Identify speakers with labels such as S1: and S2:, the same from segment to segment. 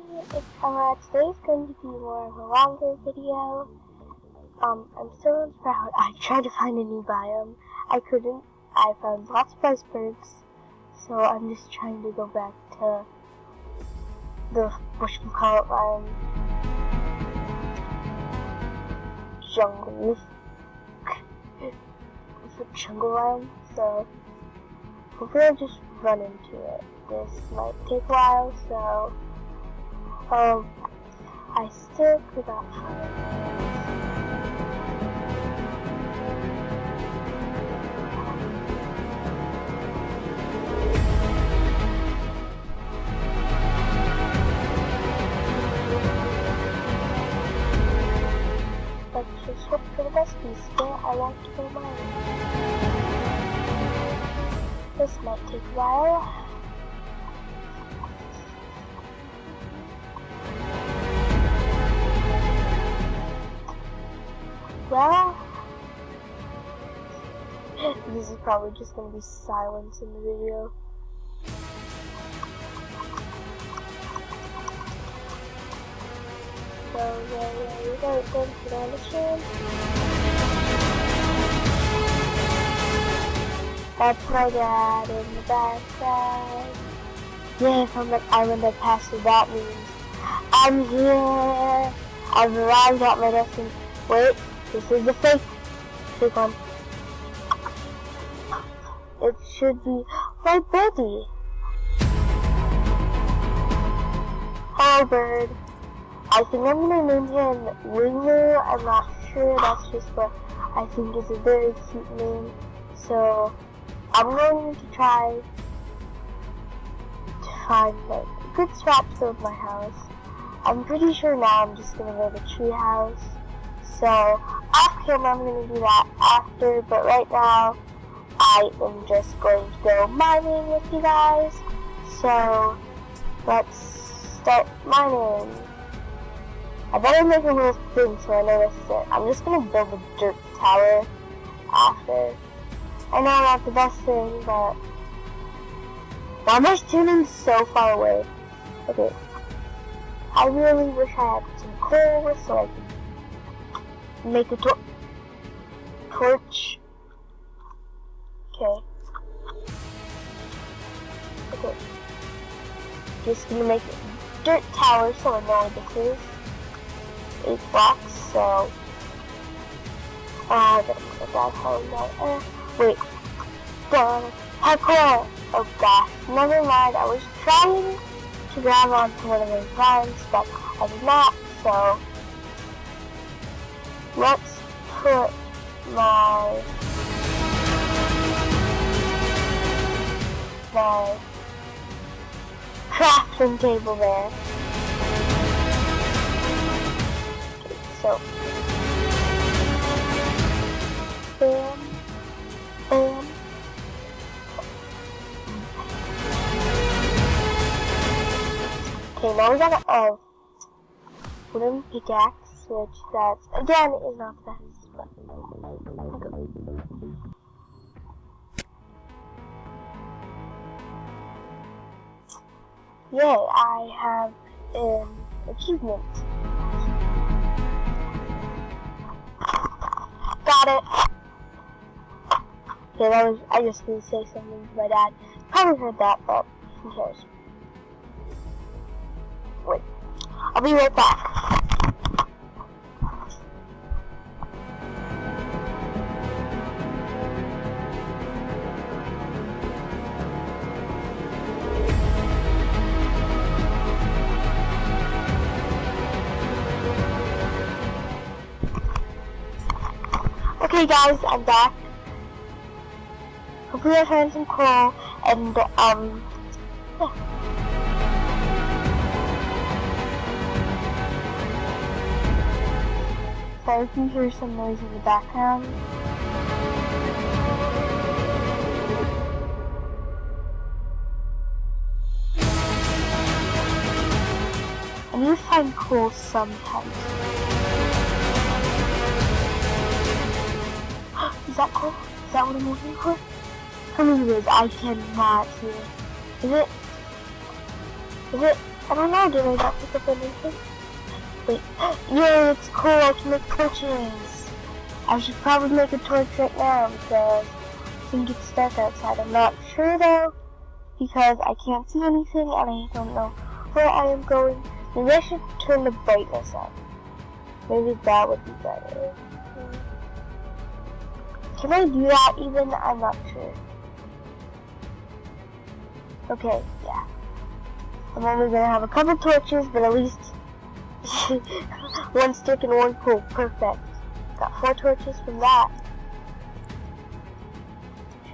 S1: Today's going to be more of a longer video. I'm still in Sprout. I tried to find a new biome. I couldn't. I found lots of icebergs. So I'm just trying to go back to the whatchamacallit biome. Jungle. It's a jungle biome, so hopefully I'll just run into it. This might take a while, so I still could not find it. Let's just hope for the best piece. Yeah, I want to go mining. This might take a while. Well, this is probably just going to be silence in the video. Go to the machine. That's my dad in the backside. Yeah, from the island I passed through, that means I'm here. I've arrived at my destination. Wait, this is the fake one. It should be my buddy. Hello, bird. I think I'm gonna name him Ringu. I'm not sure. That's just what I think is a very cute name. So I'm going to try to find like a good spot to build my house. I'm pretty sure now I'm just gonna go to the tree house. So off camera I'm gonna do that after, but right now I am just going to go mining with you guys. So let's start mining. I better make a little thing so I know this is it. I'm just gonna build a dirt tower after. I know not the best thing, but why am I tuning so far away? Okay. I really wish I had some coal so I could make a torch. Okay. Okay. Just gonna make a dirt tower so I know what this is. 8 blocks, so I'm gonna put that home there. Wait. Parkour! Oh gosh, never mind. I was trying to grab onto one of those vines, but I did not, so let's put my crafting table there. So, bam, bam. Okay, now we got a wooden pickaxe, which that's, again, is not the best, but yay, I have an achievement. Got it. Okay, that was, I just need to say something to my dad. Probably heard that, but who cares? Wait, I'll be right back. Okay guys, I'm back. Hopefully I found some coal, and yeah. Sorry if you hear some noise in the background. I need to find coal sometimes. Is that coal? Is that what I'm looking for? Tell me it is. I cannot see it. Is it? Is it? I don't know, did I not pick up anything? Wait, yay, it's cool, I can make torches. I should probably make a torch right now because I think it's dark outside. I'm not sure though, because I can't see anything and I don't know where I am going. Maybe I should turn the brightness up. Maybe that would be better. Can I do that even? I'm not sure. Okay, yeah. I'm only gonna have a couple torches, but at least one stick and one pole. Perfect. Got 4 torches from that.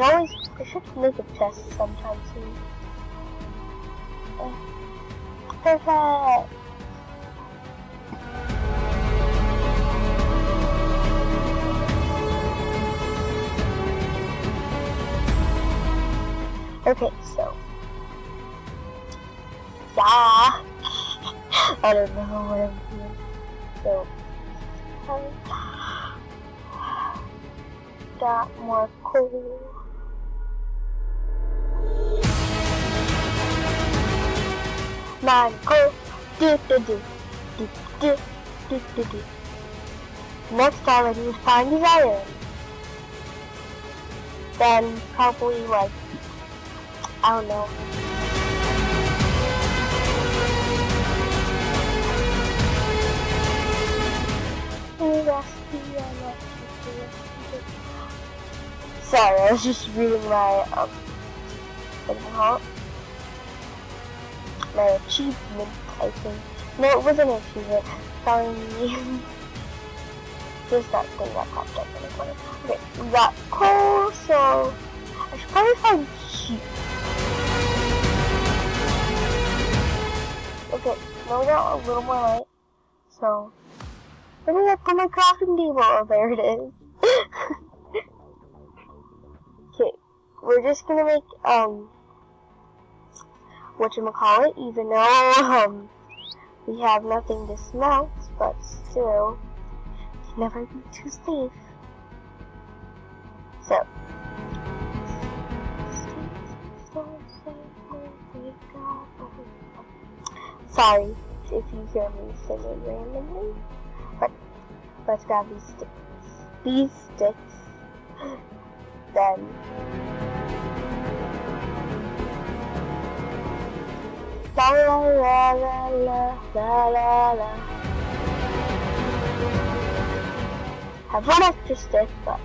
S1: I should make a chest sometime soon. Perfect. Okay, so yeah. I don't know what I'm doing. So got more coal. Man, coal. Do. Next time I need to find his iron. Then probably like, I don't know. Sorry, I was just reading my my achievement, I think. No, it wasn't an achievement. Sorry. Just that thing that popped up in the corner. Okay, we got coal, so I should probably find sheep. Okay, now we got a little more light. So where did I put my crafting table? Oh, there it is. Okay, we're just gonna make whatchamacallit, even though we have nothing to smelt, but still, can never be too safe. So sorry if you hear me singing randomly, but let's grab these sticks. These sticks, then la la la la la la la la. Have one extra stick, but